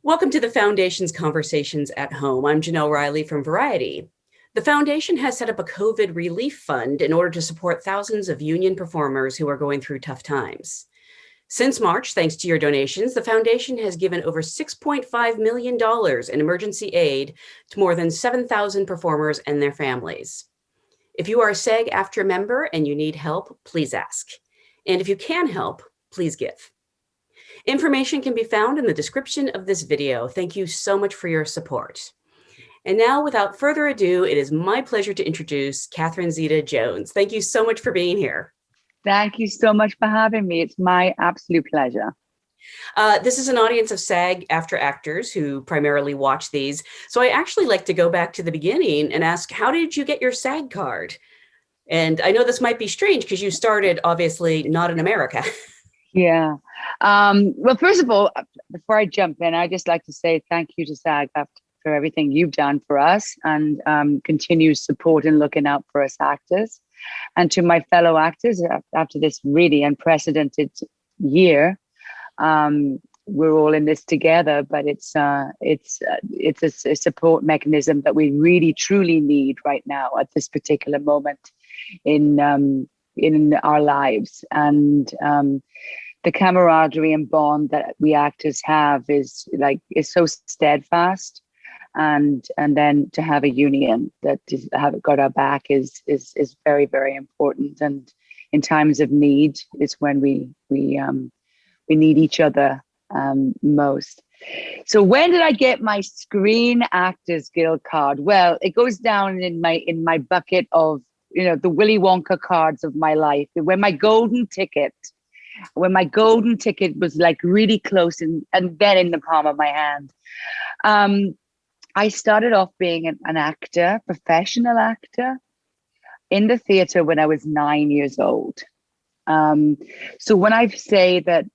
Welcome to the Foundation's Conversations at Home. I'm Jenelle Riley from Variety. The Foundation has set up a COVID relief fund in order to support thousands of union performers who are going through tough times. Since March, thanks to your donations, the Foundation has given over $6.5 million in emergency aid to more than 7,000 performers and their families. If you are a SAG-AFTRA member and you need help, please ask. And if you can help, please give. Information can be found in the description of this video. Thank you so much for your support. And now, without further ado, it is my pleasure to introduce Catherine Zeta-Jones. Thank you so much for being here. Thank you so much for having me. It's my absolute pleasure. This is an audience of SAG-AFTRA actors who primarily watch these. So I actually like to go back to the beginning and ask, how did you get your SAG card? And I know this might be strange because you started, obviously, not in America. Yeah. Well, first of all, before I jump in, I'd just like to say thank you to SAG-AFTRA for everything you've done for us and continued support and looking out for us actors. And to my fellow actors, after this really unprecedented year, we're all in this together, but it's a support mechanism that we really truly need right now at this particular moment in our lives. And the camaraderie and bond that we actors have is so steadfast, and then to have a union that have got our back is very, very important. And in times of need is when we need each other most. So when did I get my Screen Actors Guild card? Well, it goes down in my bucket of the Willy Wonka cards of my life. When my golden ticket was like really close and then in the palm of my hand. I started off being an actor, professional actor in the theater when I was 9 years old. So when I say that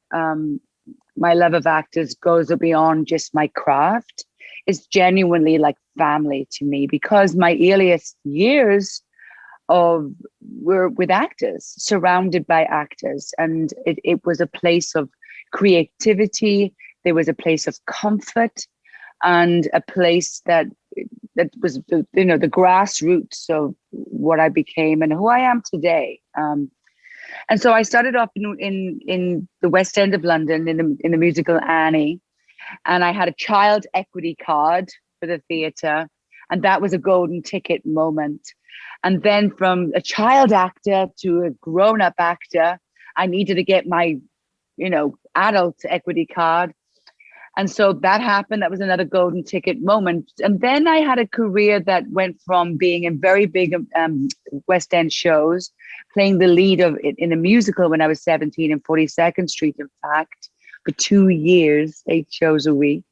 my love of actors goes beyond just my craft, it's genuinely like family to me, because my earliest years were with actors, surrounded by actors, and it was a place of creativity. There was a place of comfort, and a place that was the grassroots of what I became and who I am today. And so I started off in the West End of London in the musical Annie, and I had a child equity card for the theatre, and that was a golden ticket moment. And then from a child actor to a grown-up actor, I needed to get my, adult equity card. And so that happened. That was another golden ticket moment. And then I had a career that went from being in very big West End shows, playing the lead in a musical when I was 17 in 42nd Street, in fact, for 2 years, 8 shows a week,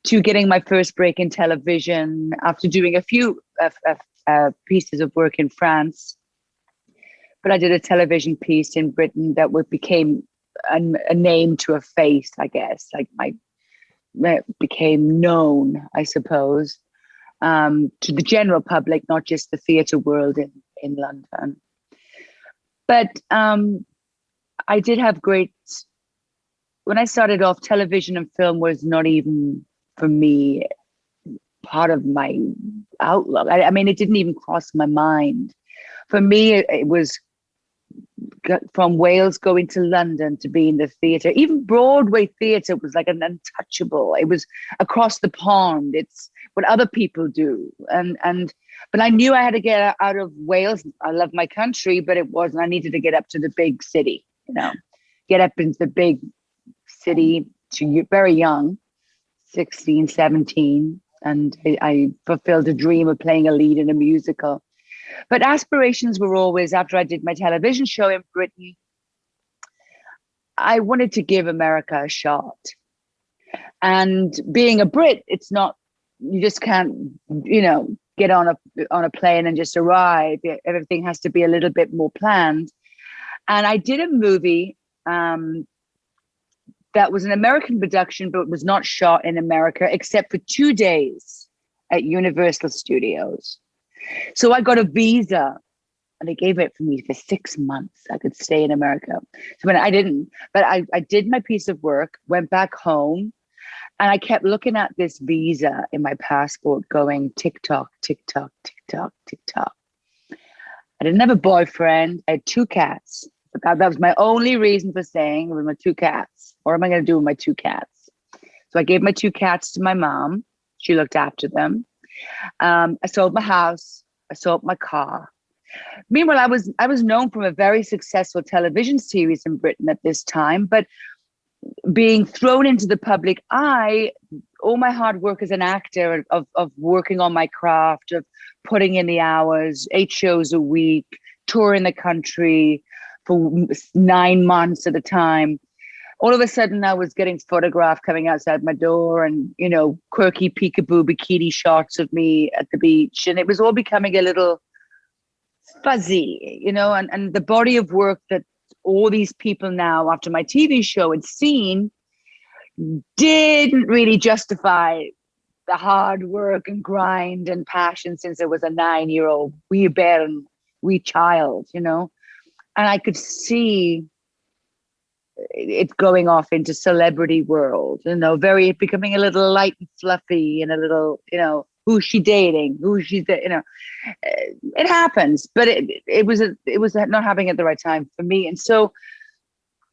to getting my first break in television after doing a few pieces of work in France. But I did a television piece in Britain that became a name to a face, I guess, became known, I suppose, to the general public, not just the theatre world in London. But I did have when I started off, television and film was not even, for me, part of my outlook. I mean, it didn't even cross my mind. For me, it was from Wales going to London to be in the theatre. Even Broadway theatre was like an untouchable. It was across the pond. It's what other people do. But I knew I had to get out of Wales. I love my country, but it wasn't. I needed to get up to the big city, get up into the big city very young, 16, 17. And I fulfilled a dream of playing a lead in a musical. But aspirations were always, after I did my television show in Britain, I wanted to give America a shot. And being a Brit, it's not, you just can't, get on a plane and just arrive. Everything has to be a little bit more planned. And I did a movie that was an American production, but it was not shot in America except for 2 days at Universal Studios. So I got a visa, and they gave it for me for 6 months. I could stay in America. So I didn't, but I did my piece of work, went back home, And I kept looking at this visa in my passport going tick tock, tick tock, tick tock, tick tock. I didn't have a boyfriend. I had 2 cats. That was my only reason for staying, with my 2 cats. What am I going to do with my 2 cats? So I gave my 2 cats to my mom. She looked after them. I sold my house. I sold my car. Meanwhile, I was known from a very successful television series in Britain at this time, but being thrown into the public eye, all my hard work as an actor of working on my craft, of putting in the hours, 8 shows a week, touring the country for 9 months at a time. All of a sudden I was getting photographed coming outside my door and, you know, quirky peekaboo bikini shots of me at the beach. And it was all becoming a little fuzzy, you know, and the body of work that all these people now after my TV show had seen didn't really justify the hard work and grind and passion since I was a 9-year-old wee bairn, wee child, you know. And I could see it going off into celebrity world, you know, becoming a little light and fluffy and a little, you know, who's she dating? You know, it happens, but it was not happening at the right time for me. And so,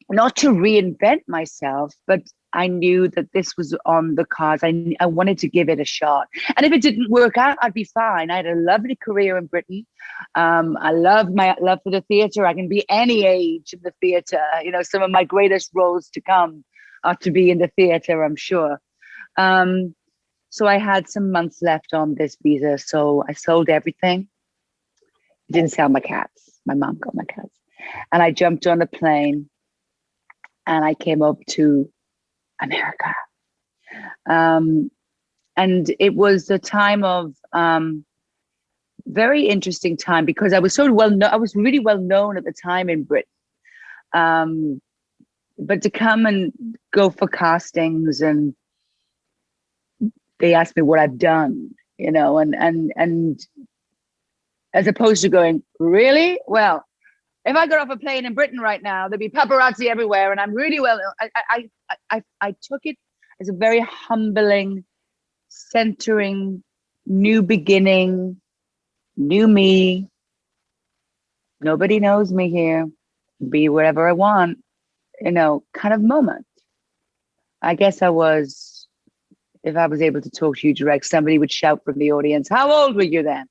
not to reinvent myself, but I knew that this was on the cards. I wanted to give it a shot. And if it didn't work out, I'd be fine. I had a lovely career in Britain. I love my love for the theatre. I can be any age in the theatre. You know, some of my greatest roles to come are to be in the theatre, I'm sure. So I had some months left on this visa. So I sold everything. I didn't sell my cats. My mom got my cats. And I jumped on a plane and I came up to America. And it was a time of very interesting time because I was so well known. I was really well known at the time in Britain. But to come and go for castings, and they asked me what I've done, you know, and as opposed to going, really? Well, if I got off a plane in Britain right now, there'd be paparazzi everywhere, and I'm really well. I took it as a very humbling, centering, new beginning, new me. Nobody knows me here. Be whatever I want, you know, kind of moment. I guess I was, if I was able to talk to you direct, somebody would shout from the audience, "How old were you then?"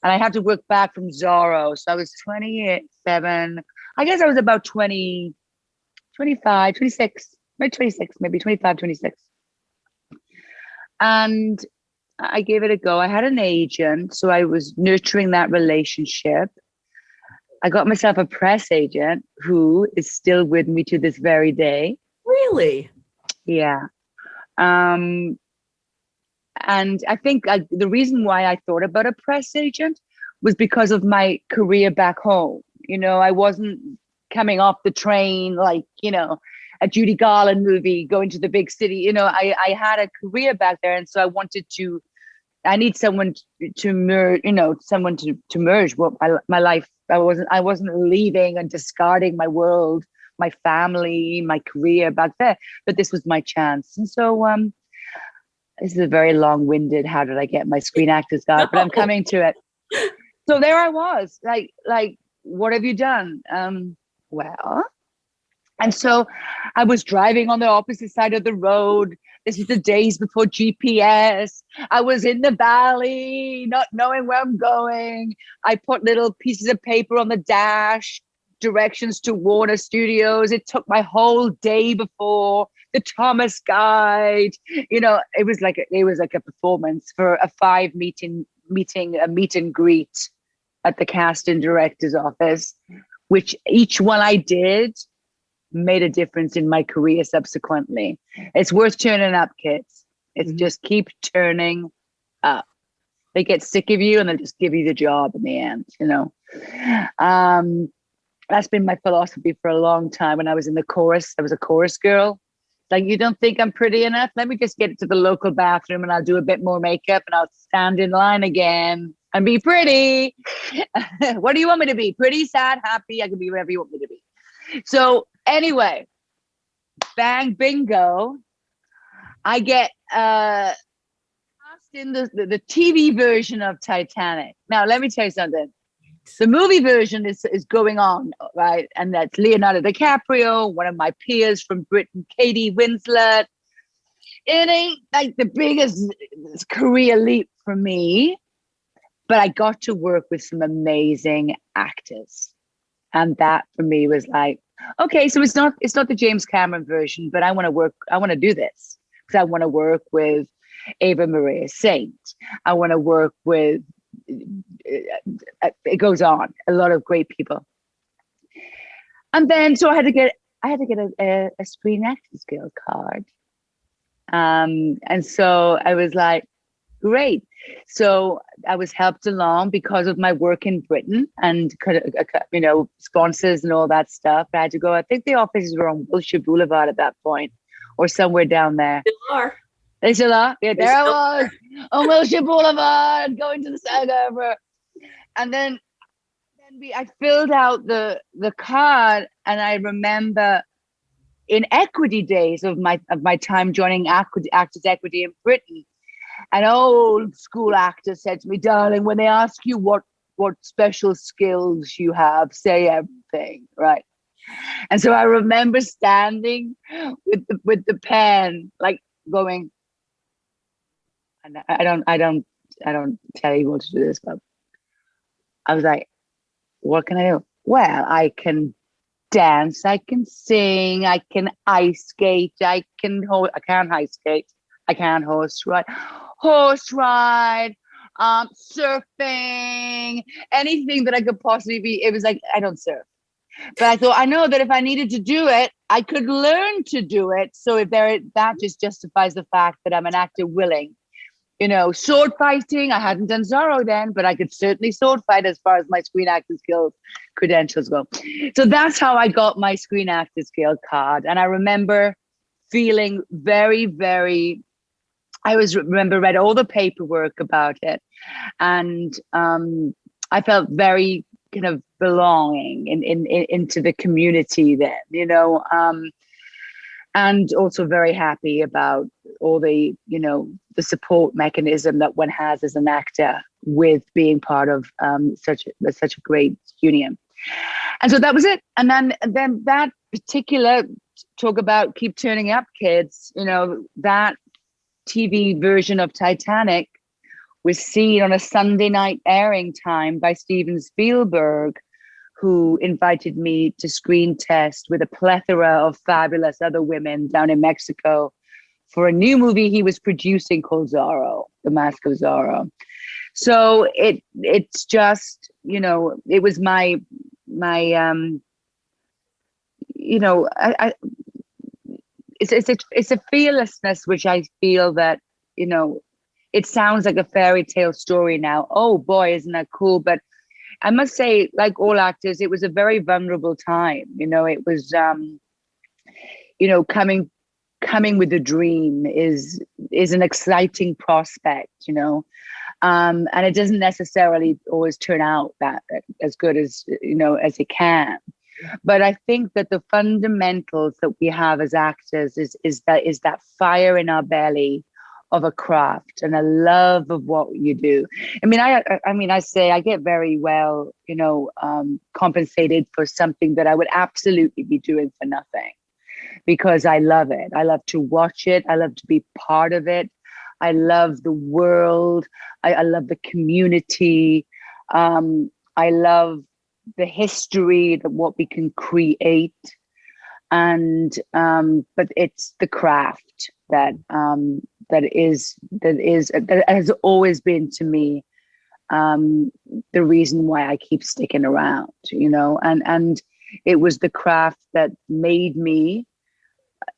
And I had to work back from Zorro. So I was 27. I guess I was about 20, 25, 26, maybe 26, maybe 25, 26. And I gave it a go. I had an agent, so I was nurturing that relationship. I got myself a press agent who is still with me to this very day. Really? Yeah. And I think the reason why I thought about a press agent was because of my career back home. You know, I wasn't coming off the train like, you know, a Judy Garland movie, going to the big city. You know, I had a career back there. And so I need someone to merge, you know, someone to merge what my life. I wasn't leaving and discarding my world, my family, my career back there, but this was my chance. And so, this is a very long-winded, how did I get my Screen Actors Guide? But I'm coming to it. So there I was, like, what have you done? Well, and so I was driving on the opposite side of the road. This is the days before GPS. I was in the valley, not knowing where I'm going. I put little pieces of paper on the dash, directions to Warner Studios. It took my whole day before the Thomas Guide. You know, it was like a performance for a 5 meet and greet at the casting director's office, which each one I did made a difference in my career subsequently. It's worth turning up, kids. It's just keep turning up. They get sick of you and they'll just give you the job in the end, you know. That's been my philosophy for a long time. When I was in the chorus, I was a chorus girl. Like, you don't think I'm pretty enough? Let me just get to the local bathroom and I'll do a bit more makeup and I'll stand in line again and be pretty. What do you want me to be? Pretty, sad, happy? I can be whatever you want me to be. So anyway, bang, bingo. I get cast in the TV version of Titanic. Now, let me tell you something. The movie version is going on, right? And that's Leonardo DiCaprio, one of my peers from Britain, Katie Winslet. It ain't like the biggest career leap for me, but I got to work with some amazing actors. And that for me was like, okay, so it's not the James Cameron version, but I want to do this because I want to work with Ava Maria Saint. I want to work with, it goes on, a lot of great people. And then, so I had to get a Screen Actors Guild card. And so I was like, great. So I was helped along because of my work in Britain and, you know, sponsors and all that stuff. I had to go, I think the offices were on Wilshire Boulevard at that point or somewhere down there. Still are. They still are? Yeah, there I was on Wilshire Boulevard going to the SAG-AFTRA. And then I filled out the card, and I remember in equity days of my time joining Actors Equity in Britain, an old school actor said to me, darling, when they ask you what special skills you have, say everything, right? And so I remember standing with the pen, like going, and I don't tell you what to do this, but I was like, what can I do? Well, I can dance, I can sing, I can ice skate, I can't ice skate, I can't horse ride, surfing, anything that I could possibly be. It was like, I don't surf. But I thought, I know that if I needed to do it, I could learn to do it. So that just justifies the fact that I'm an actor willing. You know, sword fighting, I hadn't done Zorro then, but I could certainly sword fight as far as my Screen Actors Guild credentials go. So that's how I got my Screen Actors Guild card. And I remember feeling very, very, remember read all the paperwork about it. And I felt very kind of belonging into the community then, you know, and also very happy about all the, you know, the support mechanism that one has as an actor with being part of such a great union. And so that was it. And then that particular talk about keep turning up, kids, you know, that TV version of Titanic was seen on a Sunday night airing time by Steven Spielberg, who invited me to screen test with a plethora of fabulous other women down in Mexico for a new movie he was producing called Zorro, The Mask of Zorro. So it's just, you know, it was my you know, it's a fearlessness which I feel that, you know, it sounds like a fairy tale story now. Oh boy, isn't that cool? But I must say, like all actors, it was a very vulnerable time. You know, it was, you know, coming with a dream is an exciting prospect, you know, and it doesn't necessarily always turn out that as good as, you know, as it can. But I think that the fundamentals that we have as actors is that fire in our belly of a craft and a love of what you do. I mean, I say I get very well, you know, compensated for something that I would absolutely be doing for nothing, because I love it. I love to watch it. I love to be part of it. I love the world. I love the community. I love the history, that what we can create. And but it's the craft that has always been to me the reason why I keep sticking around, you know, and it was the craft that made me.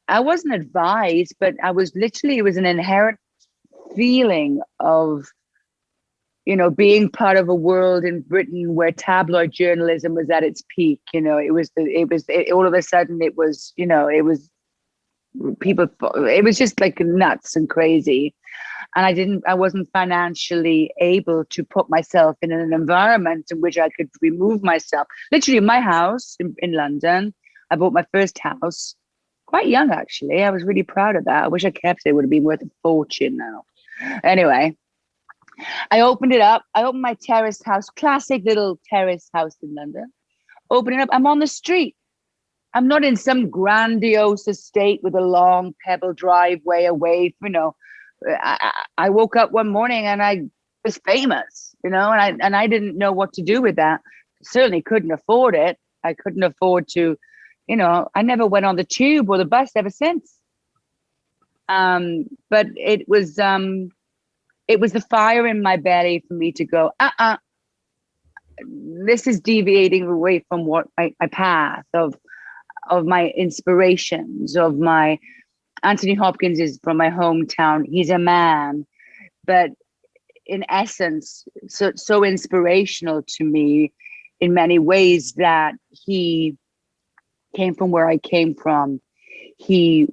I wasn't advised, but it was an inherent feeling of, you know, being part of a world in Britain where tabloid journalism was at its peak. You know, all of a sudden it was, you know, it was just like nuts and crazy. And I wasn't financially able to put myself in an environment in which I could remove myself. Literally in my house in London, I bought my first house quite young, actually. I was really proud of that. I wish I kept it. It would have been worth a fortune now. Anyway, I opened it up. I opened my terrace house, classic little terrace house in London. Open it up. I'm on the street. I'm not in some grandiose estate with a long pebble driveway away. I woke up one morning and I was famous, and I didn't know what to do with that. Certainly couldn't afford it. I couldn't afford to, I never went on the tube or the bus ever since. But it was the fire in my belly for me to go, this is deviating away from what my path of my inspirations, of my Anthony Hopkins is from my hometown. He's a man, but in essence, so inspirational to me in many ways that he came from where I came from. He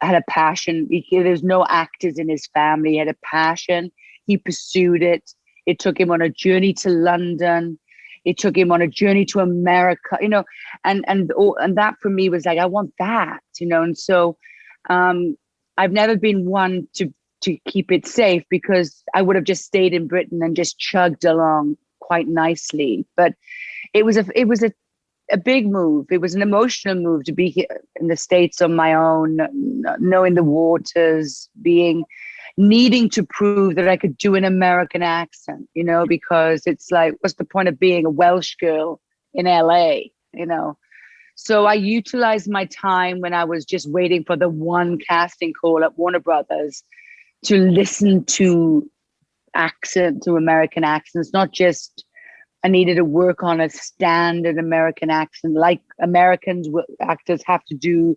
had a passion. There's no actors in his family. He had a passion. He pursued it. It took him on a journey to London. It took him on a journey to America, and that for me was like, I want that, and so I've never been one to keep it safe, because I would have just stayed in Britain and just chugged along quite nicely. But it was a big move. It was an emotional move to be here in the States on my own, knowing the waters, needing to prove that I could do an American accent, because it's like, what's the point of being a Welsh girl in LA, So I utilized my time when I was just waiting for the one casting call at Warner Brothers to listen to American accents, not just, I needed to work on a standard American accent like actors have to do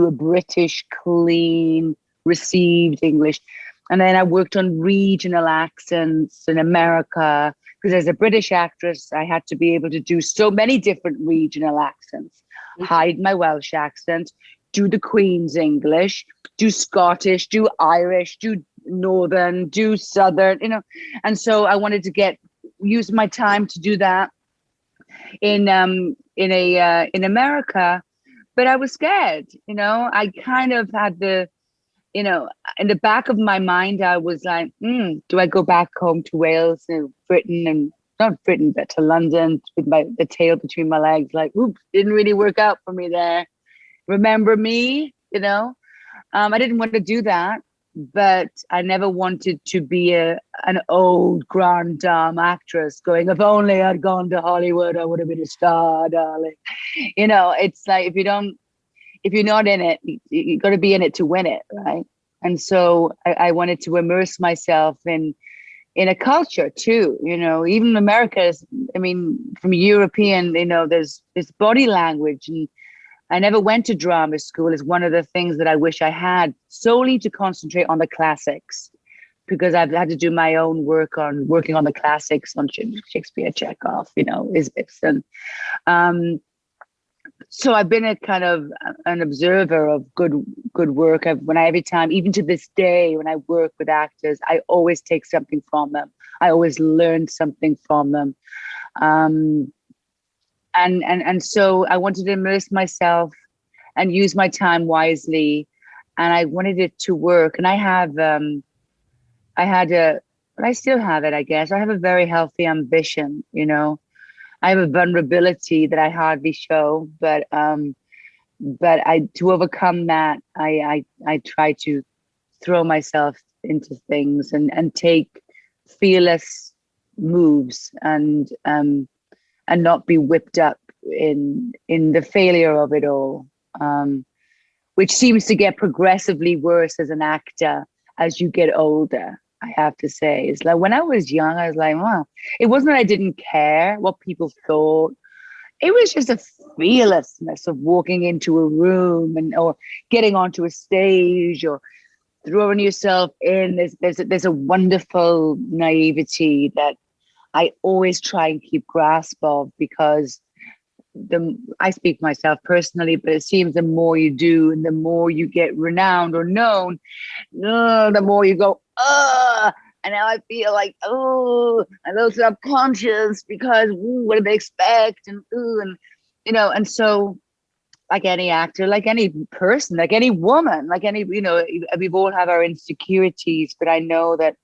a British, clean, received English. And then I worked on regional accents in America, because as a British actress, I had to be able to do so many different regional accents, hide my Welsh accent, do the Queen's English, do Scottish, do Irish, do Northern, do Southern, And so I wanted to use my time to do that in America, but I was scared, I kind of had in the back of my mind, I was like, do I go back home to Wales and Britain, and not Britain, but to London with the tail between my legs? Like, oops, didn't really work out for me there. Remember me, I didn't want to do that, but I never wanted to be an old grand dame actress going, if only I'd gone to Hollywood, I would have been a star, darling. It's like, if you're not in it, you got to be in it to win it, right? And so I wanted to immerse myself in a culture too, even America is, from European, there's this body language. And I never went to drama school, is one of the things that I wish I had, solely to concentrate on the classics, because I've had to do my own working on the classics, on Shakespeare, Chekhov, Ibsen. So I've been a kind of an observer of good work. Every time, even to this day, when I work with actors, I always take something from them. I always learn something from them. And so I wanted to immerse myself and use my time wisely. And I wanted it to work. And I still have it, I guess. I have a very healthy ambition, I have a vulnerability that I hardly show, but to overcome that, I try to throw myself into things and take fearless moves and not be whipped up in the failure of it all, which seems to get progressively worse as an actor as you get older. I have to say, it's like when I was young, I was like, wow, it wasn't that I didn't care what people thought. It was just a fearlessness of walking into a room or getting onto a stage or throwing yourself in. There's a wonderful naivety that I always try and keep grasp of, because I speak myself personally, but it seems the more you do and the more you get renowned or known, the more you go, and now I feel like, a little subconscious, because what do they expect? And so like any actor, like any person, like any woman, like any, we've all have our insecurities, but I know that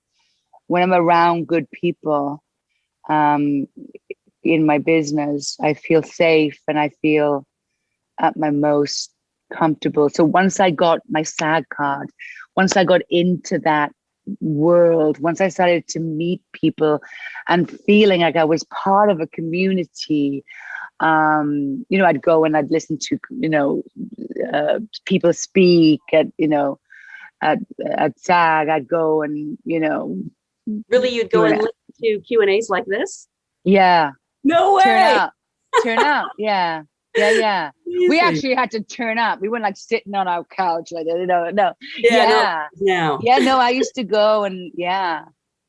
when I'm around good people, in my business, I feel safe and I feel at my most comfortable. So once I got my SAG card, once I got into that world, once I started to meet people and feeling like I was part of a community, I'd go and I'd listen to, people speak at SAG. I'd go and, Really, you'd go and listen to Q&As like this? Yeah. No way. Turn up. Yeah. Yeah. We actually had to turn up. We weren't like sitting on our couch like that. No. Yeah. No. Yeah. No, I used to go and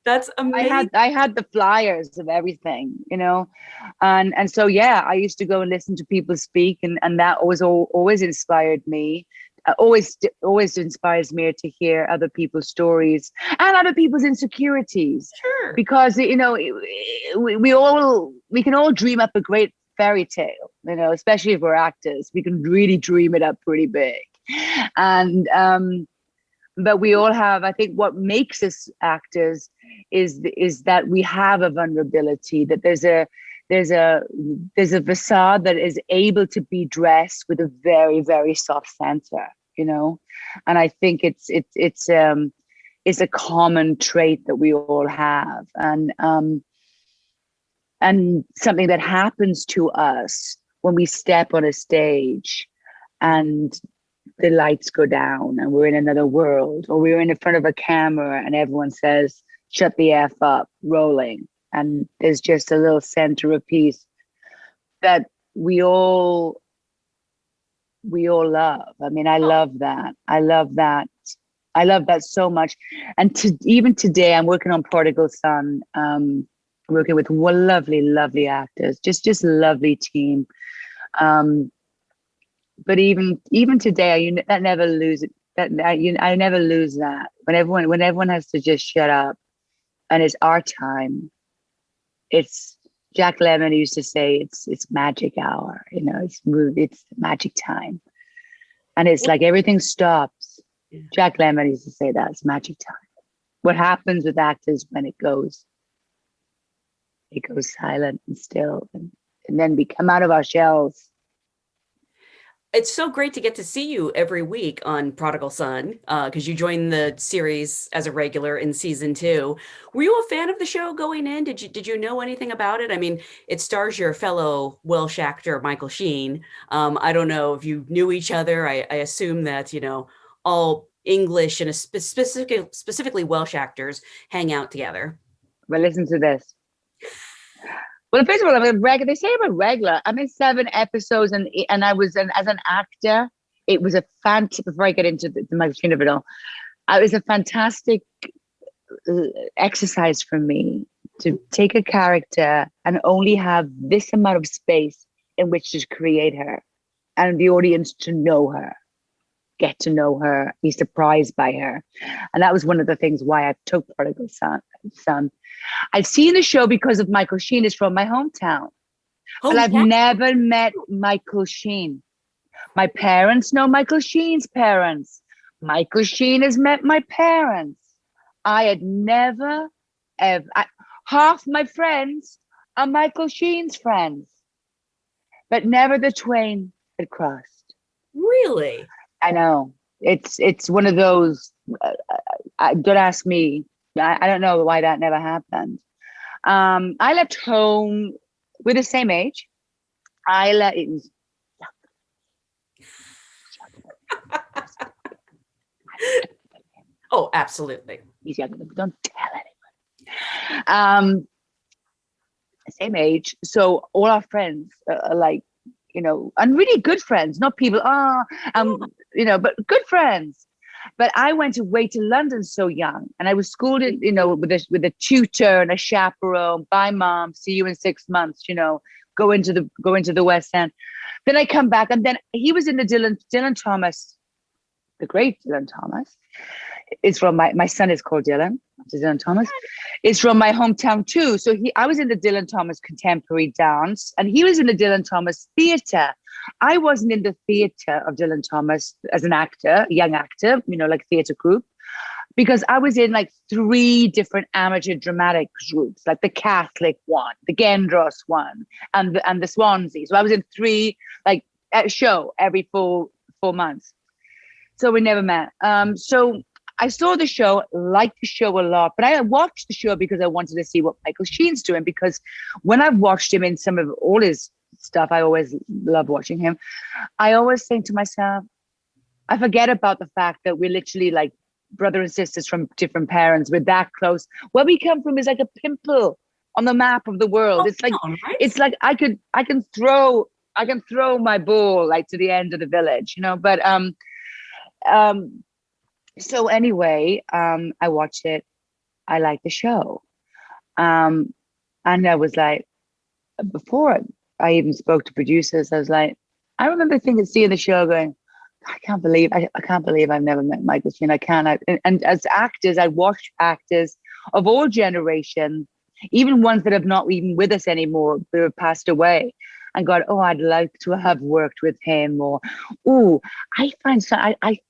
That's amazing. I had the flyers of everything, and so I used to go and listen to people speak, and that always inspired me. Always inspires me to hear other people's stories and other people's insecurities. Sure. Because we can all dream up a great fairy tale, especially if we're actors. We can really dream it up pretty big, and but we all have. I think what makes us actors is that we have a vulnerability. That there's a facade that is able to be dressed with a very, very soft center, and I think it's a common trait that we all have, and something that happens to us when we step on a stage and the lights go down and we're in another world, or we're in front of a camera and everyone says, "Shut the F up," rolling. And there's just a little center of peace that we all love. I mean, I love that. I love that so much. And even today, I'm working on Prodigal Son, working with one lovely actors, just a lovely team. But even today, I never lose it. I never lose that. When everyone has to just shut up, and it's our time. It's Jack Lemmon used to say it's magic hour, it's magic time. And it's like everything stops. Yeah. Jack Lemmon used to say that it's magic time. What happens with actors when it goes silent and still, and then we come out of our shells. It's so great to get to see you every week on Prodigal Son, because you joined the series as a regular in season 2. Were you a fan of the show going in? Did you know anything about it? I mean, it stars your fellow Welsh actor, Michael Sheen. I don't know if you knew each other. I assume that, all English and specifically Welsh actors hang out together. Well, listen to this. Well, first of all, I'm a regular. They say I'm a regular. I'm in 7 episodes, and I was as an actor. It was a fantastic. Before I get into the machine of it all, it was a fantastic exercise for me to take a character and only have this amount of space in which to create her, and the audience to know her, get to know her, be surprised by her, and that was one of the things why I took Prodigal Son. I've seen the show because of Michael Sheen. Is from my hometown. But I've never met Michael Sheen. My parents know Michael Sheen's parents. Michael Sheen has met my parents. I had never, ever. Half my friends are Michael Sheen's friends, but never the twain had crossed. Really? I know. It's one of those. Don't ask me. I don't know why that never happened. I left home with the same age. It was Oh, absolutely. He's younger than me. Don't tell anyone. Same age. So all our friends are like, and really good friends, not people, but good friends. But I went away to London so young, and I was schooled, with a tutor and a chaperone. Bye, mom. See you in 6 months. Go into the West End. Then I come back, and then he was in the Dylan Thomas, the great Dylan Thomas. It's from my son is called Dylan. Dylan Thomas. It's from my hometown too. So I was in the Dylan Thomas contemporary dance, and he was in the Dylan Thomas theatre. I wasn't in the theatre of Dylan Thomas as an actor, young actor, like theatre group, because I was in like 3 different amateur dramatic groups, like the Catholic one, the Gendros one, and the Swansea. So I was in 3 like at show every 4 months. So we never met. So I saw the show, liked the show a lot, but I watched the show because I wanted to see what Michael Sheen's doing. Because when I've watched him in some of all his stuff, I always love watching him. I always think to myself, I forget about the fact that we're literally like brother and sisters from different parents. We're that close. Where we come from is like a pimple on the map of the world. It's like I can throw my ball like to the end of the village, But so anyway, I watched it. I liked the show. And I was like, before I even spoke to producers, I was like, I remember seeing the show going, I can't believe I've never met Michael Sheen. I can't. And as actors, I watched actors of all generations, even ones that have not even with us anymore, that have passed away, and got, oh, I'd like to have worked with him, or, oh, I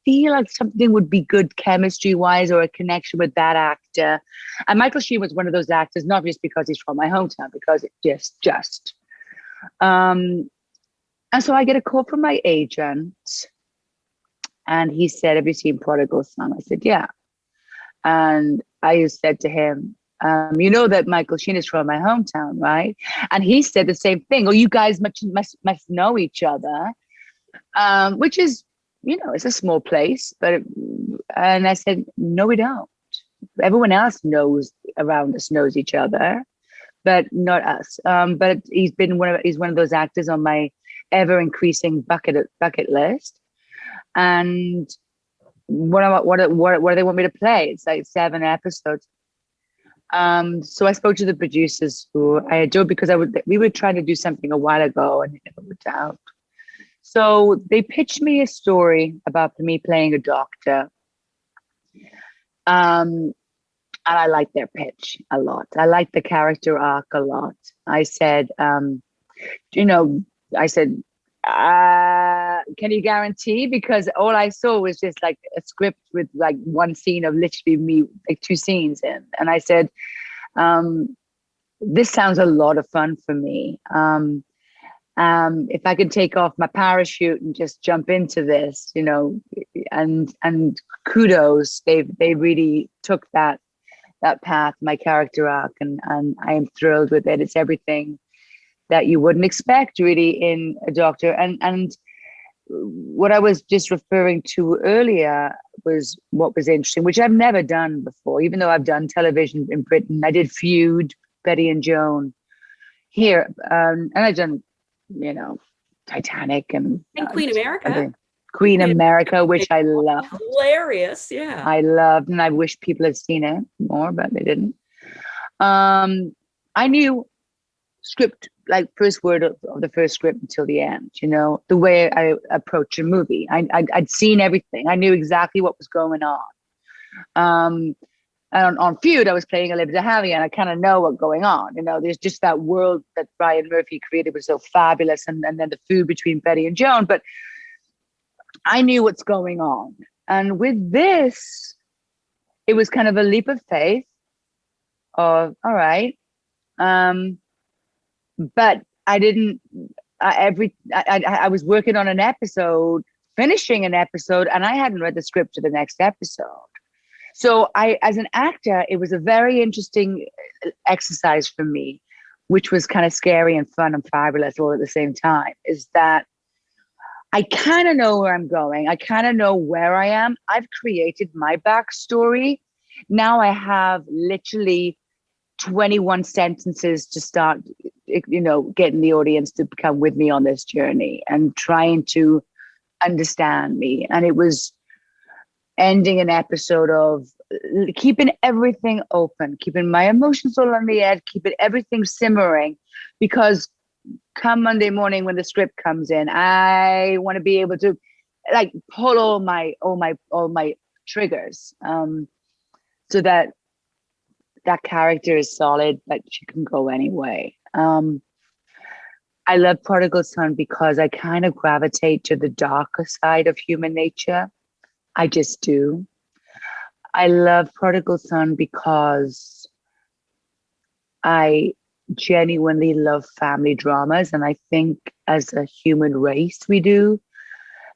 feel like something would be good chemistry wise, or a connection with that actor. And Michael Sheen was one of those actors, not just because he's from my hometown, because it just. And so I get a call from my agent. And he said, have you seen Prodigal Son? I said, yeah. And I said to him, you know that Michael Sheen is from my hometown, right? And he said the same thing. Oh, you guys must know each other, which is, it's a small place. And I said, no, we don't. Everyone else around us knows each other, but not us. But he's one of those actors on my ever increasing bucket list. And what do they want me to play? It's like 7 episodes. So I spoke to the producers, who I adore, because we were trying to do something a while ago and it never worked out. So they pitched me a story about me playing a doctor. And I liked their pitch a lot. I liked the character arc a lot. I said, can you guarantee? Because all I saw was just like a script with like one scene of literally me, like 2 scenes in. And I said, this sounds a lot of fun for me. If I could take off my parachute and just jump into this, and kudos, they really took that path, my character arc, and I am thrilled with it. It's everything that you wouldn't expect really in a doctor. And what I was just referring to earlier was what was interesting, which I've never done before, even though I've done television in Britain. I did Feud, Betty and Joan here. And I've done, Titanic and Queen America. Queen America, which I love. Hilarious, yeah. I loved, and I wish people had seen it more, but they didn't. I knew script, like first word of the first script until the end, the way I approach a movie. I'd seen everything. I knew exactly what was going on. And on Feud, I was playing Olivia Havilland, and I kind of know what's going on. There's just that world that Ryan Murphy created was so fabulous, and then the food between Betty and Joan. But I knew what's going on. And with this, it was kind of a leap of faith of, all right. But I didn't, I was working on an episode, finishing an episode, and I hadn't read the script to the next episode. So as an actor, it was a very interesting exercise for me, which was kind of scary and fun and fabulous all at the same time, is that I kind of know where I'm going. I kind of know where I am. I've created my backstory. Now I have literally 21 sentences to start, getting the audience to come with me on this journey and trying to understand me. And it was ending an episode of keeping everything open, keeping my emotions all on the edge, keeping everything simmering, because come Monday morning when the script comes in, I want to be able to like pull all my triggers, so that character is solid, but she can go anyway. I love Prodigal Son because I kind of gravitate to the darker side of human nature. I just do. I love Prodigal Son because I genuinely love family dramas. And I think as a human race, we do.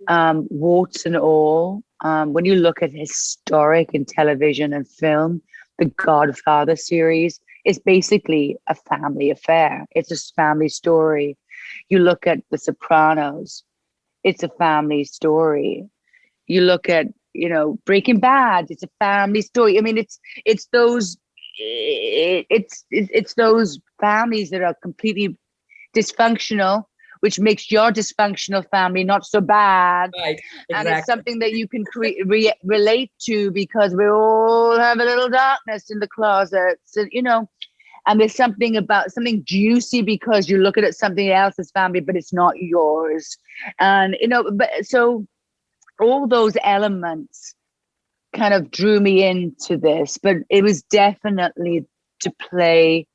Warts and all. When you look at historic in television and film, the Godfather series is basically a family affair. It's a family story. You look at The Sopranos, it's a family story. You look at, Breaking Bad, it's a family story. I mean, it's those those families that are completely dysfunctional, which makes your dysfunctional family not so bad. Right, and exactly. it's something that you can relate to, because we all have a little darkness in the closets, and and there's something juicy because you're looking at something else's family, but it's not yours. And but so all those elements kind of drew me into this, but it was definitely to play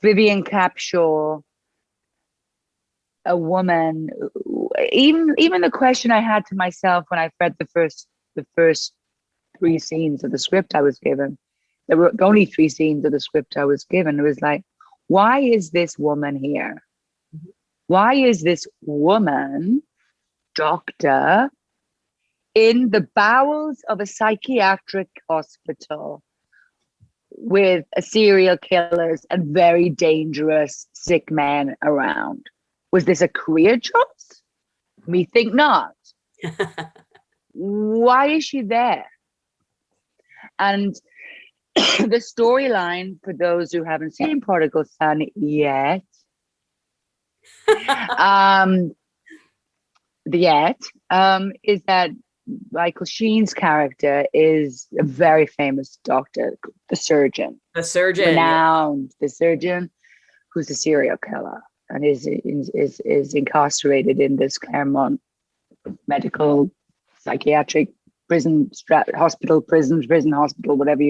Vivian Capshaw, a woman. Even the question I had to myself when I read the first 3 scenes of the script I was given, there were only 3 scenes of the script I was given. It was like, why is this woman here? Why is this woman doctor in the bowels of a psychiatric hospital with a serial killers and very dangerous sick men around? Was this a career choice? Me think not. Why is she there? And the storyline, for those who haven't seen Prodigal Son yet, is that Michael Sheen's character is a very famous doctor, the surgeon, renowned, the surgeon who's a serial killer and is incarcerated in this Claremont medical psychiatric prison hospital, whatever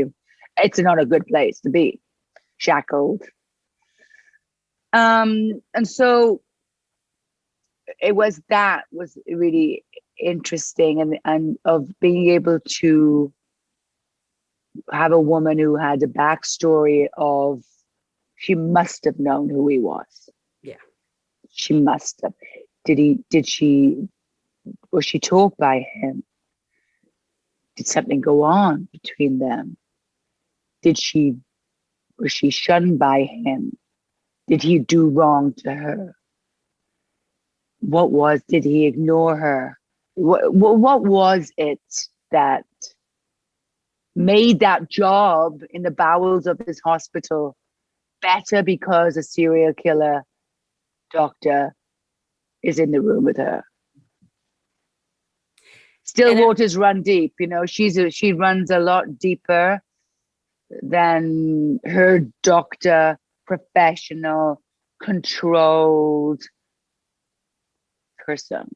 it's not a good place to be, shackled. And so it was really interesting, and of being able to have a woman who had a backstory of, she must have known who he was. Yeah. She must have. Was she taught by him? Did something go on between them? Was she shunned by him? Did he do wrong to her? Did he ignore her? What was it that made that job in the bowels of his hospital better because a serial killer doctor is in the room with her? Still waters run deep, she runs a lot deeper than her doctor, professional, controlled person.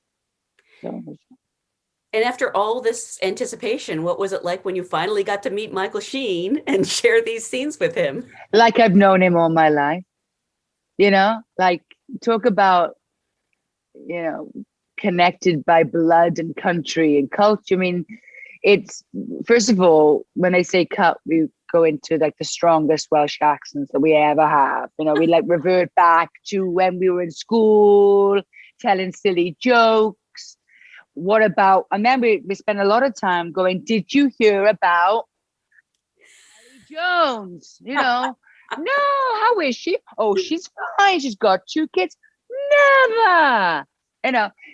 And after all this anticipation, what was it like when you finally got to meet Michael Sheen and share these scenes with him? Like I've known him all my life, like talk about, connected by blood and country and culture. I mean, it's, first of all, when I say cut, we go into like the strongest Welsh accents that we ever have. We like revert back to when we were in school, telling silly jokes. What about, and then we spend a lot of time going, did you hear about Zeta-Jones? No, how is she? Oh, she's fine. She's got 2 kids. Never.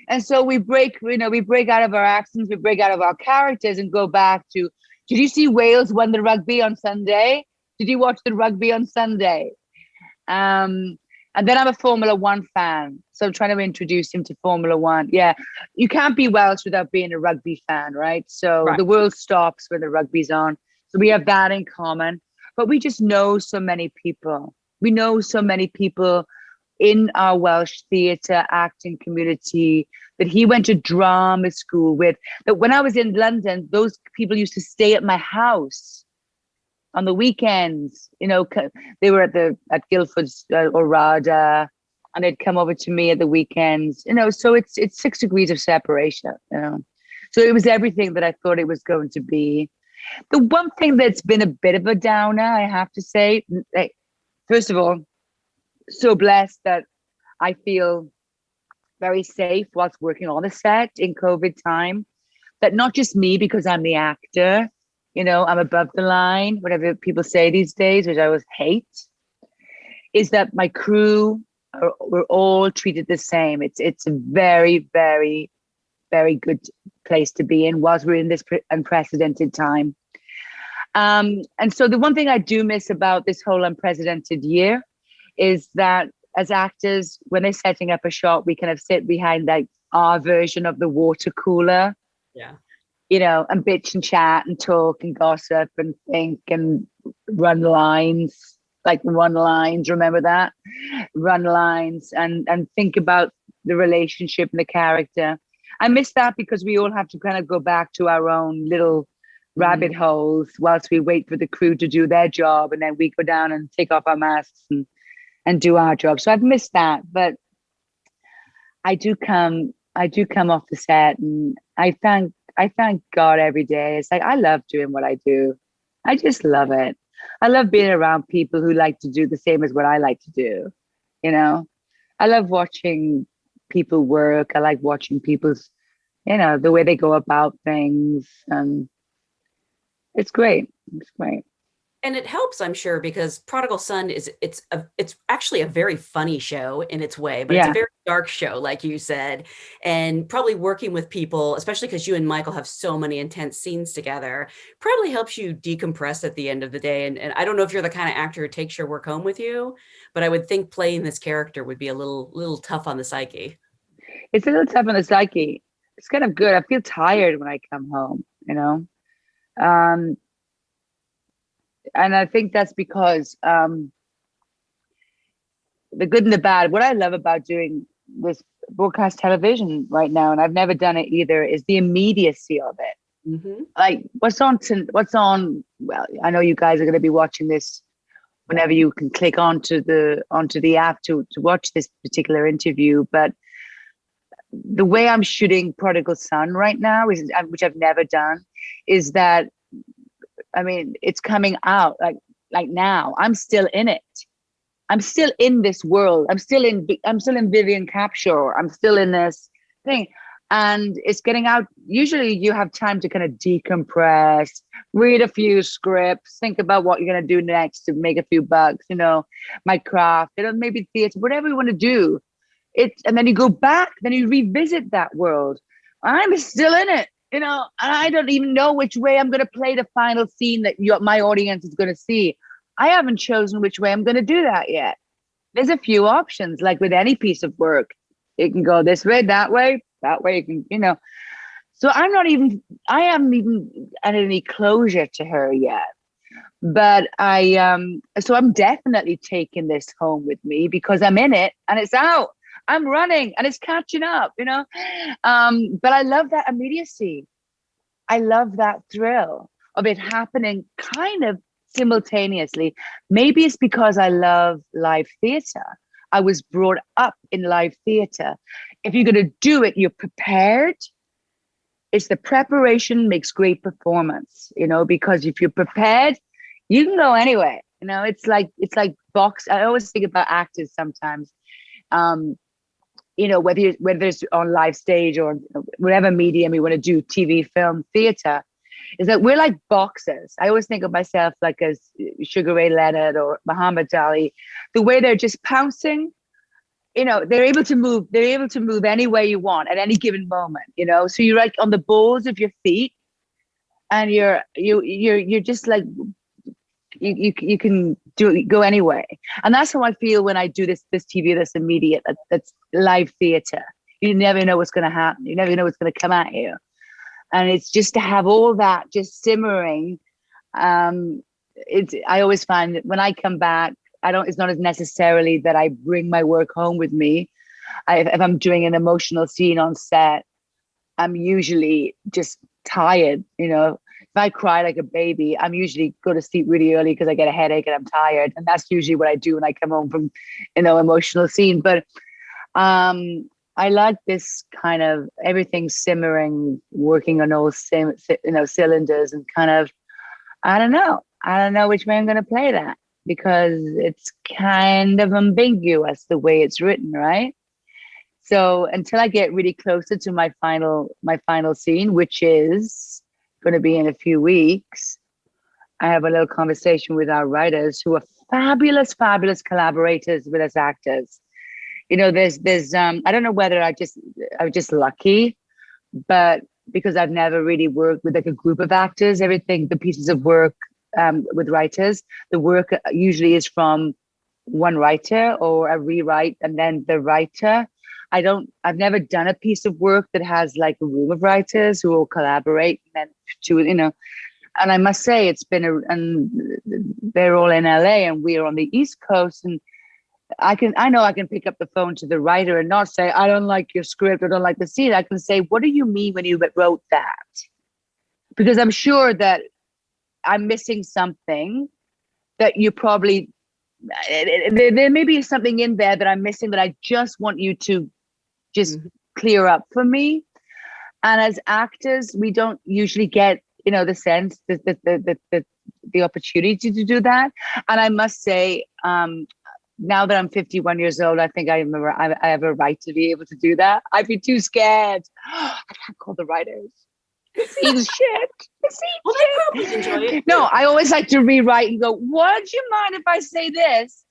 And so we break out of our accents, we break out of our characters and go back to, did you see Wales won the rugby on Sunday? Did you watch the rugby on Sunday? And then I'm a Formula One fan. So I'm trying to introduce him to Formula One. Yeah. You can't be Welsh without being a rugby fan, right? So right. The world stops when the rugby's on. So we have that in common. But we just know so many people. We know so many people in our Welsh theatre acting community that he went to drama school with. That when I was in London, those people used to stay at my house on the weekends. They were at Guildford's or RADA, and they'd come over to me at the weekends, so it's 6 degrees of separation. So it was everything that I thought it was going to be. The one thing that's been a bit of a downer, I have to say, like, first of all, so blessed that I feel very safe whilst working on the set in COVID time. That not just me, because I'm the actor, I'm above the line, whatever people say these days, which I always hate, is that my crew we're all treated the same. It's a very, very, very good place to be in whilst we're in this unprecedented time. And so the one thing I do miss about this whole unprecedented year is that as actors, when they're setting up a shot, we kind of sit behind like our version of the water cooler. Yeah. And bitch and chat and talk and gossip and think and run lines, remember that? Run lines and think about the relationship and the character. I miss that because we all have to kind of go back to our own little rabbit holes whilst we wait for the crew to do their job, and then we go down and take off our masks and do our job. So I've missed that, but I do come off the set and I thank God every day. It's like, I love doing what I do. I just love it. I love being around people who like to do the same as what I like to do. I love watching people work. I like watching people's, the way they go about things. And it's great. It's great. And it helps, I'm sure, because Prodigal Son it's actually a very funny show in its way, but it's a very dark show, like you said, and probably working with people, especially because you and Michael have so many intense scenes together, probably helps you decompress at the end of the day. And I don't know if you're the kind of actor who takes your work home with you, but I would think playing this character would be a little tough on the psyche. It's a little tough on the psyche. It's kind of good. I feel tired when I come home, and I think that's because the good and the bad, what I love about doing this broadcast television right now, and I've never done it either, is the immediacy of it. Mm-hmm. Like what's on, well, I know you guys are going to be watching this whenever you can click onto the app to watch this particular interview. But the way I'm shooting Prodigal Son right now, which I've never done, is that, I mean, it's coming out like now. I'm still in it. I'm still in this world. I'm still in Vivian Capshaw. I'm still in this thing. And it's getting out. Usually you have time to kind of decompress, read a few scripts, think about what you're going to do next to make a few bucks, my craft, maybe theater, whatever you want to do. And then you go back, then you revisit that world. I'm still in it. And I don't even know which way I'm going to play the final scene that my audience is going to see. I haven't chosen which way I'm going to do that yet. There's a few options, like with any piece of work. It can go this way, that way you can, So I haven't even had any closure to her yet. But so I'm definitely taking this home with me because I'm in it and it's out. I'm running and it's catching up, But I love that immediacy. I love that thrill of it happening kind of simultaneously. Maybe it's because I love live theater. I was brought up in live theater. If you're going to do it, you're prepared. It's the preparation makes great performance, because if you're prepared, you can go anywhere. It's like box. I always think about actors sometimes. Whether it's on live stage or whatever medium you want to do, TV, film, theater, is that we're like boxers. I always think of myself like as Sugar Ray Leonard or Muhammad Ali, the way they're just pouncing, they're able to move any way you want at any given moment, so you're like on the balls of your feet and you're just like, you can go anyway. And that's how I feel when I do this TV that's immediate, that's live theater. You never know what's going to happen. You never know what's going to come at you. And it's just to have all that just simmering. I always find that when I come back, it's not as necessarily that I bring my work home with me. If I'm doing an emotional scene on set, I'm usually just tired, I cry like a baby, I'm usually go to sleep really early because I get a headache and I'm tired. And that's usually what I do when I come home from, emotional scene. But I like this kind of everything simmering, working on all cylinders, and kind of, I don't know which way I'm going to play that, because it's kind of ambiguous the way it's written, right? So until I get really closer to my final scene, which is going to be in a few weeks, I have a little conversation with our writers, who are fabulous collaborators with us actors. There's I don't know whether I was just lucky, but because I've never really worked with like a group of actors, the pieces of work with writers, the work usually is from one writer or a rewrite and then the writer. I've never done a piece of work that has like a room of writers who will collaborate and then and I must say it's been and they're all in LA and we're on the East Coast, and I know I can pick up the phone to the writer and not say, I don't like your script, I don't like the scene. I can say, what do you mean when you wrote that? Because I'm sure that I'm missing something that you probably, there may be something in there that I'm missing that I just want you to just clear up for me. And as actors, we don't usually get, the sense, the opportunity to do that. And I must say, now that I'm 51 years old, I think I have a right to be able to do that. I'd be too scared. I can't call the writers. It seems shit. Well, they probably enjoy it. No, I always like to rewrite and go, would you mind if I say this?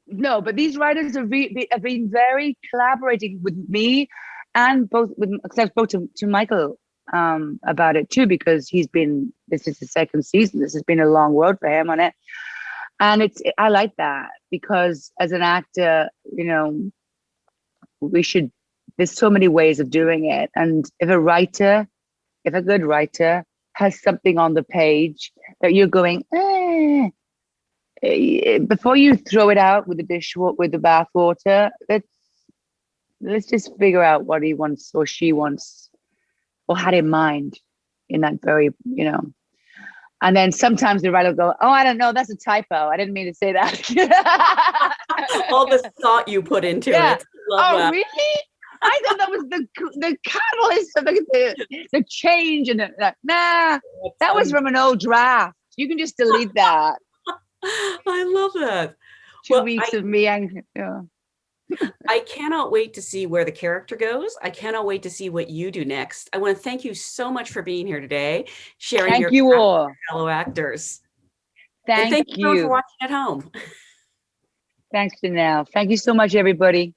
No, but these writers have been very collaborating with me, and because I spoke to Michael about it too, because this is the second season. This has been a long road for him on it. And I like that, because as an actor, there's so many ways of doing it. And if a good writer has something on the page that you're going, before you throw it out with the bathwater, let's just figure out what he wants or she wants or had in mind in that very, And then sometimes the writer will go, oh, I don't know, that's a typo. I didn't mean to say that. All the thought you put into it. Love that. Really? I thought that was the catalyst of the change. And that was from an old draft. You can just delete that. I love that. 2 weeks of me. I cannot wait to see where the character goes. I cannot wait to see what you do next. I want to thank you so much for being here today, sharing thank you all, fellow actors. Thank you for watching at home. Thanks, Jenelle. Thank you so much, everybody.